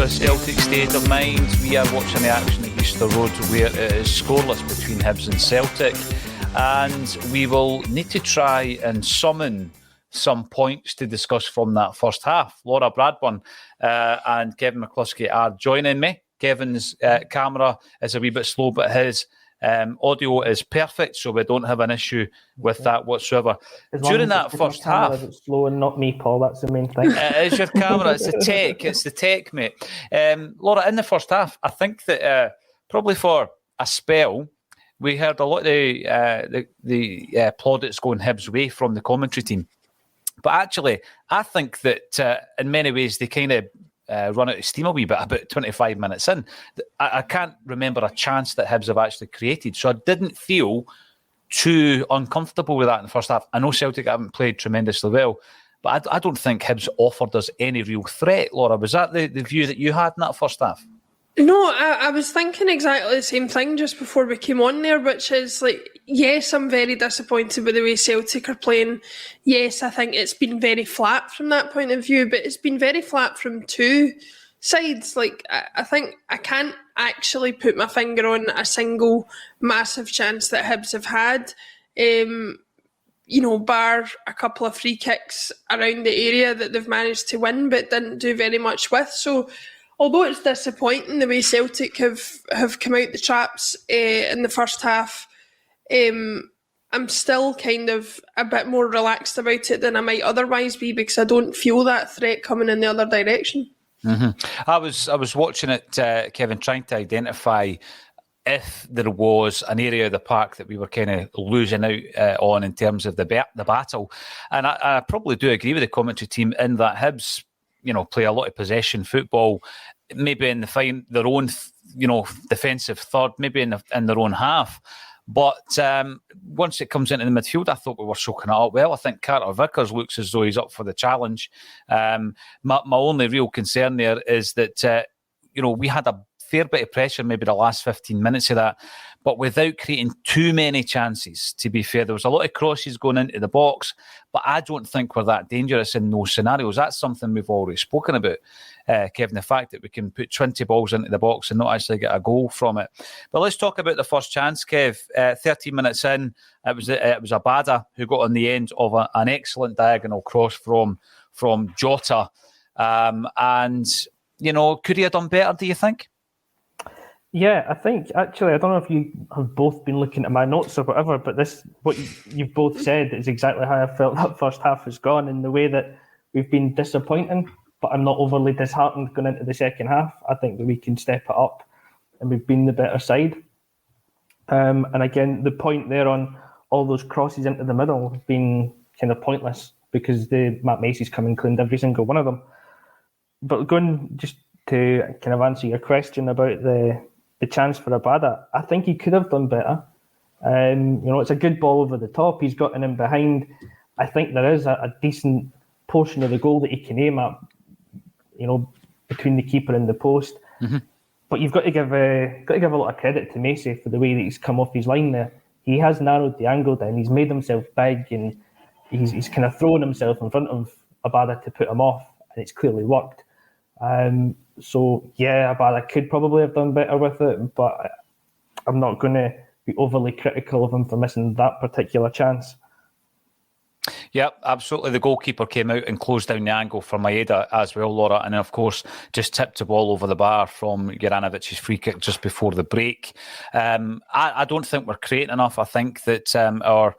to a Celtic State of Mind. We are watching the action at Easter Road, where it is scoreless between Hibs and Celtic, and we will need to try and summon some points to discuss from that first half. Laura Bradburn and Kevin McCluskie are joining me. Kevin's camera is a wee bit slow, but his audio is perfect, so we don't have an issue with that whatsoever. During that first half, it's slow and not me, Paul. That's the main thing. It is your camera. It's the tech. It's the tech, mate. Laura, in the first half, I think that probably for a spell, we heard a lot of the plaudits going Hibs' way from the commentary team. But actually, I think that in many ways they kind of run out of steam a wee bit about 25 minutes in. I can't remember a chance that Hibs have actually created, so I didn't feel too uncomfortable with that in the first half. I know Celtic haven't played tremendously well, but I don't think Hibs offered us any real threat, Laura. Was that the view that you had in that first half? No, I was thinking exactly the same thing just before we came on there, which is like, yes, I'm very disappointed with the way Celtic are playing. Yes, I think it's been very flat from that point of view, but it's been very flat from two sides. Like, I think I can't actually put my finger on a single massive chance that Hibs have had, bar a couple of free kicks around the area that they've managed to win, but didn't do very much with. So, although it's disappointing the way Celtic have come out the traps in the first half, I'm still kind of a bit more relaxed about it than I might otherwise be, because I don't feel that threat coming in the other direction. Mm-hmm. I was watching it, Kevin, trying to identify if there was an area of the park that we were kind of losing out on in terms of the battle. And I probably do agree with the commentary team in that Hibs play a lot of possession football, maybe in their own, defensive third, maybe in their own half. But once it comes into the midfield, I thought we were soaking it up well. I think Carter Vickers looks as though he's up for the challenge. My only real concern there is that, we had a fair bit of pressure, maybe the last 15 minutes of that, but without creating too many chances, to be fair. There was a lot of crosses going into the box, but I don't think we're that dangerous in those scenarios. That's something we've already spoken about, Kevin, the fact that we can put 20 balls into the box and not actually get a goal from it. But let's talk about the first chance, Kev. 13 minutes in, it was Abada who got on the end of an excellent diagonal cross from Jota. Could he have done better, do you think? Yeah, I think, actually, I don't know if you have both been looking at my notes or whatever, but what you've both said is exactly how I felt that first half has gone, in the way that we've been disappointing, but I'm not overly disheartened going into the second half. I think that we can step it up, and we've been the better side. And again, the point there on all those crosses into the middle have been kind of pointless, because Matt Macy's come and cleaned every single one of them. But going just to kind of answer your question about the chance for Abada, I think he could have done better. It's a good ball over the top. He's gotten in behind. I think there is a decent portion of the goal that he can aim at, between the keeper and the post. Mm-hmm. But you've got to give a lot of credit to Macy for the way that he's come off his line there. He has narrowed the angle down. He's made himself big, and he's kind of thrown himself in front of Abada to put him off, and it's clearly worked. So, yeah, Abada could probably have done better with it, but I'm not going to be overly critical of him for missing that particular chance. Yep, absolutely. The goalkeeper came out and closed down the angle for Maeda as well, Laura, and then, of course, just tipped the ball over the bar from Juranovic's free kick just before the break. I don't think we're creating enough. I think that our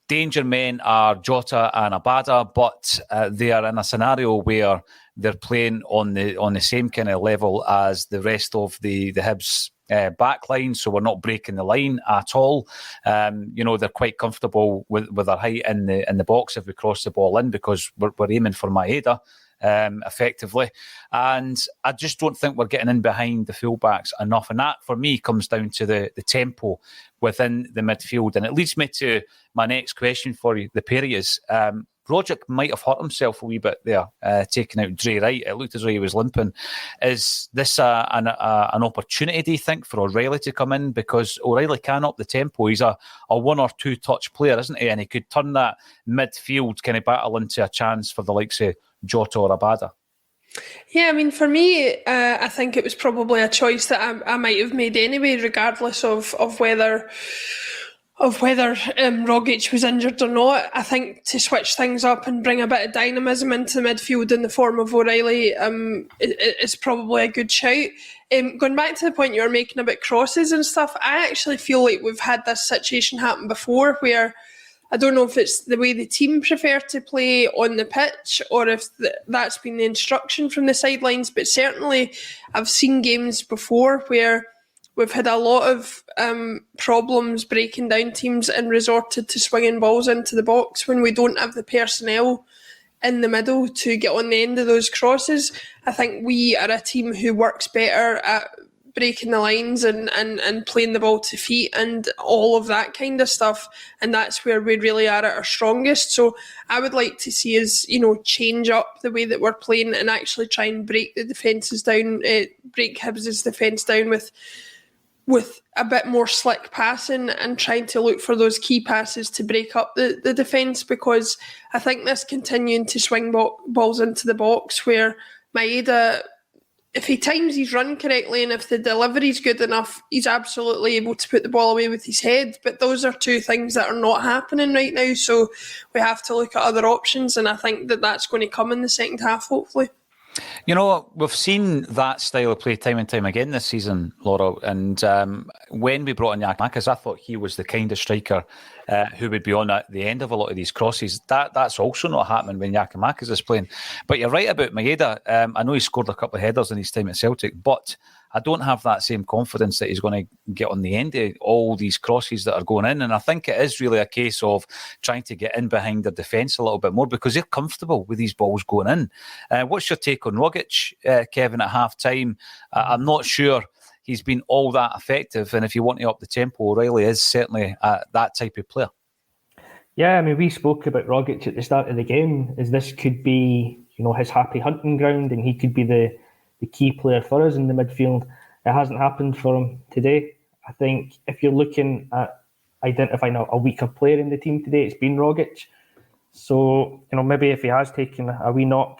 danger men are Jota and Abada, but they are in a scenario where they're playing on the same kind of level as the rest of the Hibs back line, so we're not breaking the line at all. They're quite comfortable with their height in the box if we cross the ball in, because we're aiming for Maeda effectively, and I just don't think we're getting in behind the fullbacks enough, and that for me comes down to the tempo within the midfield. And it leads me to my next question for you, the pair of yous. Rogic might have hurt himself a wee bit there, taking out Dre Wright. It looked as though he was limping. Is this an opportunity, do you think, for O'Reilly to come in? Because O'Reilly can up the tempo. He's a one or two touch player, isn't he? And he could turn that midfield kind of battle into a chance for the likes of Jota or Abada. Yeah, I mean, for me, I think it was probably a choice that I might have made anyway, regardless of whether Rogic was injured or not. I think to switch things up and bring a bit of dynamism into the midfield in the form of O'Reilly is probably a good shout. Going back to the point you were making about crosses and stuff, I actually feel like we've had this situation happen before where I don't know if it's the way the team prefer to play on the pitch or if that's been the instruction from the sidelines, but certainly I've seen games before where we've had a lot of problems breaking down teams and resorted to swinging balls into the box when we don't have the personnel in the middle to get on the end of those crosses. I think we are a team who works better at breaking the lines and playing the ball to feet and all of that kind of stuff, and that's where we really are at our strongest. So I would like to see us, change up the way that we're playing and actually try and break the defences down, break Hibs' defence down with a bit more slick passing and trying to look for those key passes to break up the defence, because I think this continuing to swing balls into the box where Maeda, if he times his run correctly and if the delivery's good enough, he's absolutely able to put the ball away with his head. But those are two things that are not happening right now. So we have to look at other options, and I think that that's going to come in the second half, hopefully. We've seen that style of play time and time again this season, Laura. And when we brought in Giakoumakis, I thought he was the kind of striker who would be on at the end of a lot of these crosses. That's also not happening when Giakoumakis is playing. But you're right about Maeda. I know he scored a couple of headers in his time at Celtic, but I don't have that same confidence that he's going to get on the end of all these crosses that are going in. And I think it is really a case of trying to get in behind the defence a little bit more because they're comfortable with these balls going in. What's your take on Rogic, Kevin, at half-time? I'm not sure he's been all that effective. And if you want to up the tempo, O'Reilly is certainly that type of player. Yeah, I mean, we spoke about Rogic at the start of the game, as this could be, his happy hunting ground and he could be the key player for us in the midfield. It hasn't happened for him today. I think if you're looking at identifying a weaker player in the team today, it's been Rogic. So, maybe if he has taken a wee knock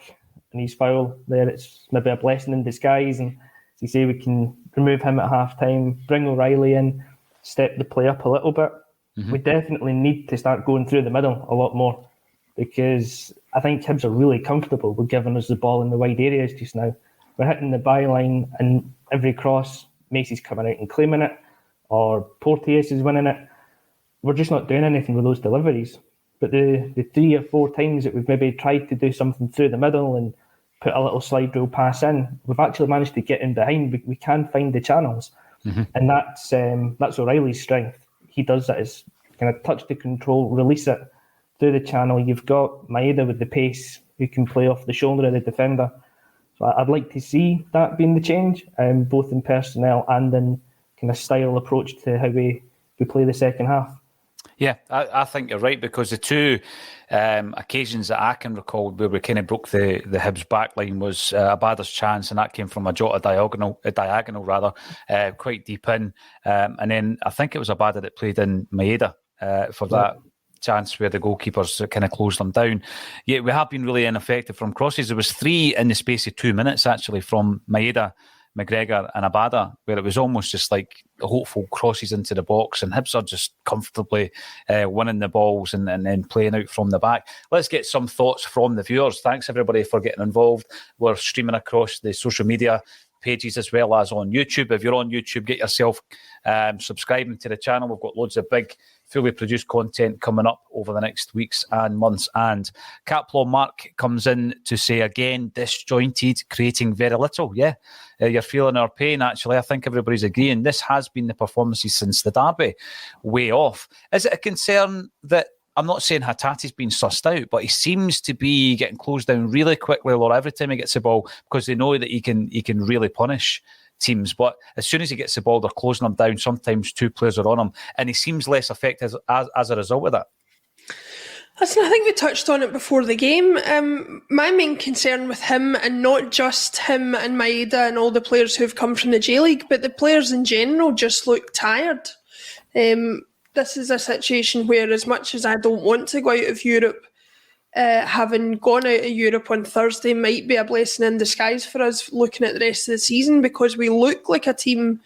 and he's foul there, it's maybe a blessing in disguise. And as you say, we can remove him at half-time, bring O'Reilly in, step the play up a little bit. Mm-hmm. We definitely need to start going through the middle a lot more, because I think Hibs are really comfortable with giving us the ball in the wide areas just now. We're hitting the byline and every cross, Macy's coming out and claiming it, or Porteous is winning it. We're just not doing anything with those deliveries. But the 3 or 4 times that we've maybe tried to do something through the middle and put a little slide rule pass in, we've actually managed to get in behind. We can find the channels. Mm-hmm. And that's O'Reilly's strength. He does that, is kind of touch the control, release it through the channel. You've got Maeda with the pace, who can play off the shoulder of the defender. So I'd like to see that being the change, both in personnel and in kind of style approach to how we play the second half. Yeah, I think you're right, because the two occasions that I can recall where we kind of broke the Hibs backline was Abada's chance, and that came from a Jota diagonal quite deep in. And then I think it was Abada that played in Maeda for that chance where the goalkeepers kind of closed them down. Yeah, we have been really ineffective from crosses. There was 3 in the space of 2 minutes actually from Maeda, McGregor and Abada, where it was almost just like hopeful crosses into the box, and Hibs are just comfortably winning the balls and then playing out from the back. Let's get some thoughts from the viewers. Thanks everybody for getting involved. We're streaming across the social media pages as well as on YouTube. If you're on YouTube, get yourself subscribing to the channel. We've got loads of big fully produced content coming up over the next weeks and months. And Caplaw Mark comes in to say again, disjointed, creating very little. Yeah, you're feeling our pain, actually. I think everybody's agreeing. This has been the performances since the derby, way off. Is it a concern that, I'm not saying Hatati's been sussed out, but he seems to be getting closed down really quickly, or every time he gets the ball, because they know that he can really punish teams. But as soon as he gets the ball, they're closing him down. Sometimes 2 players are on him, and he seems less effective as a result of that. Listen, I think we touched on it before the game. My main concern with him, and not just him and Maeda and all the players who've come from the J-League, but the players in general just look tired. This is a situation where, as much as I don't want to go out of Europe, having gone out of Europe on Thursday might be a blessing in disguise for us looking at the rest of the season, because we look like a team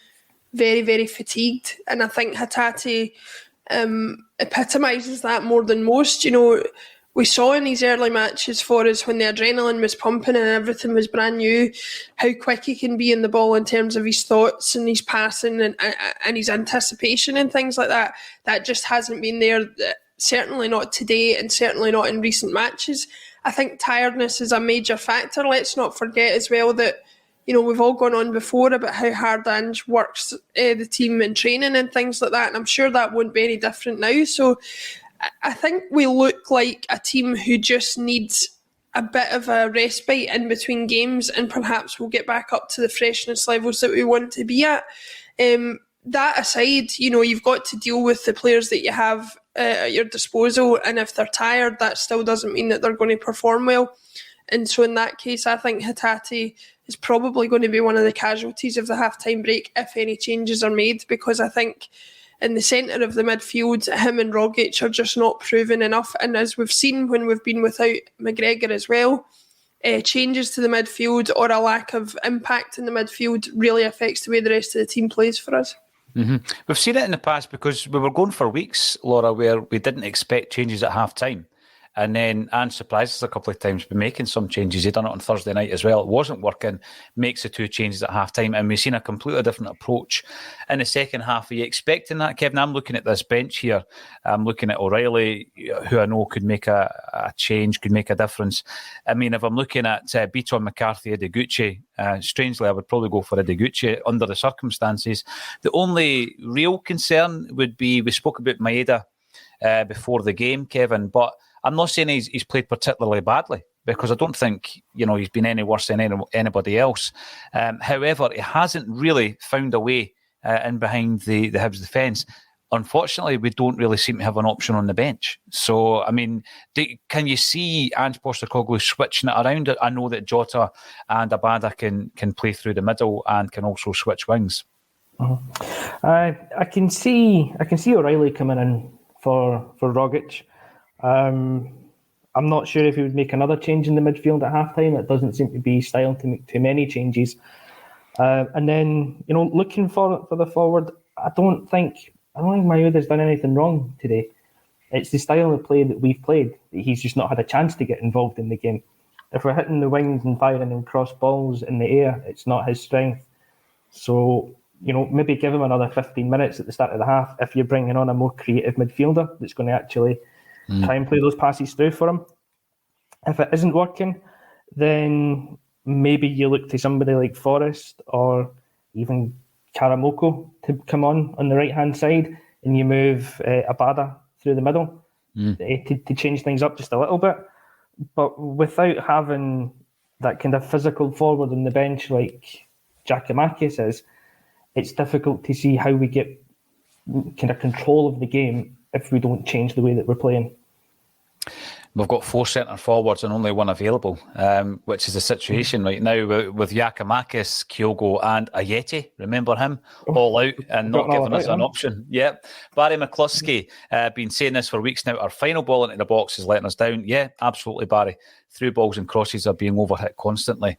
very, very fatigued. And I think Hatate epitomises that more than most. You know, we saw in these early matches for us, when the adrenaline was pumping and everything was brand new, how quick he can be in the ball in terms of his thoughts and his passing and his anticipation and things like that. That just hasn't been there, certainly not today and certainly not in recent matches. I think tiredness is a major factor. Let's not forget as well that, you know, we've all gone on before about how hard Ange works the team in training and things like that, and I'm sure that won't be any different now. So I think we look like a team who just needs a bit of a respite in between games, and perhaps we'll get back up to the freshness levels that we want to be at. That aside, you know, you've got to deal with the players that you have at your disposal, and if they're tired, that still doesn't mean that they're going to perform well. And so in that case, I think Hatate is probably going to be one of the casualties of the half-time break if any changes are made, because I think in the centre of the midfield, him and Rogic are just not proven enough. And as we've seen when we've been without McGregor as well, changes to the midfield or a lack of impact in the midfield really affects the way the rest of the team plays for us. Mm-hmm. We've seen it in the past, because we were going for weeks, Laura, where we didn't expect changes at half-time. And then Ange surprised us a couple of times by making some changes. He'd done it on Thursday night as well. It wasn't working, makes the 2 changes at half-time, and we've seen a completely different approach in the second half. Are you expecting that, Kevin? I'm looking at this bench here. I'm looking at O'Reilly, who I know could make a change, could make a difference. I mean, if I'm looking at Beaton, McCarthy, Ideguchi, strangely, I would probably go for Ideguchi under the circumstances. The only real concern would be, we spoke about Maeda before the game, Kevin, but I'm not saying he's played particularly badly, because I don't think, you know, he's been any worse than anybody else. However, he hasn't really found a way in behind the Hibs defence. Unfortunately, we don't really seem to have an option on the bench. So, I mean, can you see Ange Postecoglou switching it around? I know that Jota and Abada can play through the middle and can also switch wings. I can see O'Reilly coming in for Rogic. I'm not sure if he would make another change in the midfield at halftime. It doesn't seem to be his style to make too many changes. And then, you know, looking for the forward, I don't think Maeuda's done anything wrong today. It's the style of play that we've played that he's just not had a chance to get involved in the game. If we're hitting the wings and firing and cross balls in the air, it's not his strength. So, you know, maybe give him another 15 minutes at the start of the half if you're bringing on a more creative midfielder that's going to actually try and play those passes through for him. If it isn't working, then maybe you look to somebody like Forrest or even Karamoko to come on the right-hand side, and you move Abada through the middle to change things up just a little bit. But without having that kind of physical forward on the bench like Giakoumakis is, it's difficult to see how we get kind of control of the game if we don't change the way that we're playing. We've got 4 centre forwards and only one available, which is the situation right now with Giakoumakis, Kyogo and Ayeti. Remember him? All out and not giving us an option. Yep. Barry McCluskie, been saying this for weeks now. Our final ball into the box is letting us down. Yeah, absolutely, Barry. Through balls and crosses are being overhit constantly.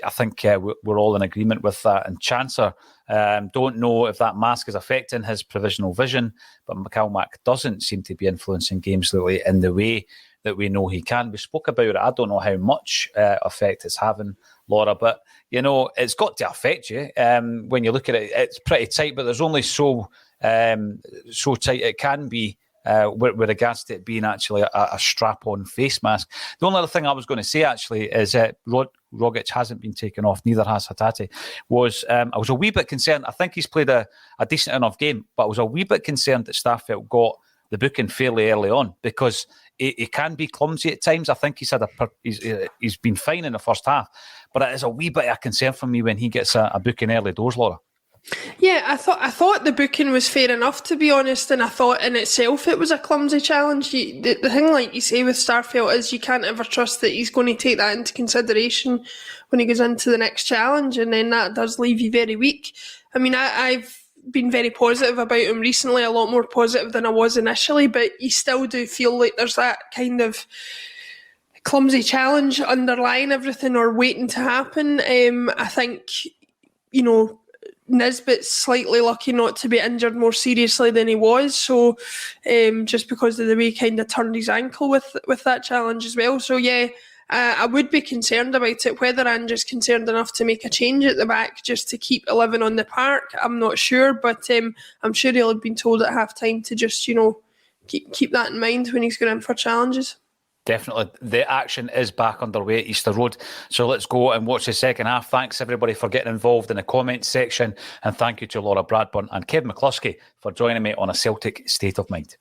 I think we're all in agreement with that. And Chancer, don't know if that mask is affecting his provisional vision, but McCalmack doesn't seem to be influencing games lately in the way that we know he can. We spoke about it. I don't know how much effect it's having, Laura, but, you know, it's got to affect you. When you look at it, it's pretty tight, but there's only so tight it can be. With regards to it being actually a strap-on face mask. The only other thing I was going to say actually is that Rogic hasn't been taken off, neither has Hatate. I was a wee bit concerned. I think he's played a decent enough game, but I was a wee bit concerned that Starfelt got the booking fairly early on, because he can be clumsy at times. I think he's been fine in the first half, but it is a wee bit of a concern for me when he gets a booking early doors, Laura. Yeah, I thought the booking was fair enough, to be honest, and I thought in itself it was a clumsy challenge. The thing, like you say, with Starfelt is you can't ever trust that he's going to take that into consideration when he goes into the next challenge, and then that does leave you very weak. I mean, I've been very positive about him recently, a lot more positive than I was initially, but you still do feel like there's that kind of clumsy challenge underlying everything or waiting to happen. I think, Nisbet's slightly lucky not to be injured more seriously than he was, so just because of the way he kind of turned his ankle with that challenge as well. So yeah, I would be concerned about it. Whether I'm just concerned enough to make a change at the back just to keep 11 on the park, I'm not sure, but I'm sure he'll have been told at half-time to just, keep that in mind when he's going in for challenges. Definitely. The action is back underway at Easter Road. So let's go and watch the second half. Thanks, everybody, for getting involved in the comments section. And thank you to Laura Bradburn and Kevin McCluskie for joining me on A Celtic State of Mind.